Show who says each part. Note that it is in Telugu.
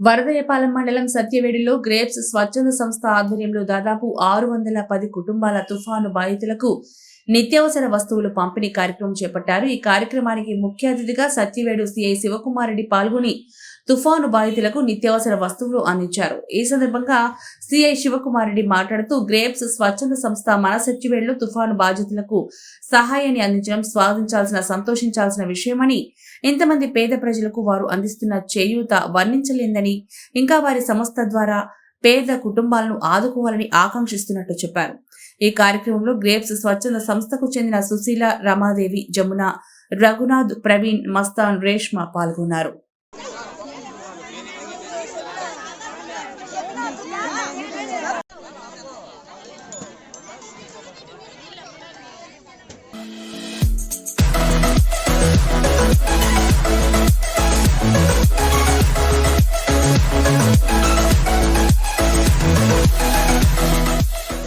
Speaker 1: వరదయ్యపాలెం మండలం సత్యవేడిలో గ్రేప్స్ స్వచ్ఛంద సంస్థ ఆధ్వర్యంలో దాదాపు 610 కుటుంబాల తుఫాను బాధితులకు నిత్యావసర వస్తువులు పంపిణీ కార్యక్రమం చేపట్టారు. ఈ కార్యక్రమానికి ముఖ్య అతిథిగా సత్యవేడు సిఐ శివకుమార్ రెడ్డి పాల్గొని తుఫాను బాధితులకు నిత్యావసర వస్తువులు అందించారు. ఈ సందర్భంగా సిఐ శివకుమార్ రెడ్డి మాట్లాడుతూ గ్రేప్స్ స్వచ్ఛంద సంస్థ మన సత్యవేడులో తుఫాను బాధితులకు సహాయాన్ని అందించడం సంతోషించాల్సిన విషయమని, ఇంతమంది పేద ప్రజలకు వారు అందిస్తున్న చేయూత వర్ణించలేందని, ఇంకా వారి సంస్థ ద్వారా పేద కుటుంబాలను ఆదుకోవాలని ఆకాంక్షిస్తున్నట్టు చెప్పారు. ఈ కార్యక్రమంలో గ్రేప్స్ స్వచ్ఛంద సంస్థకు చెందిన సుశీల, రమాదేవి, జమున, రఘునాథ్, ప్రవీణ్, మస్తాన్, రేష్మ పాల్గొన్నారు.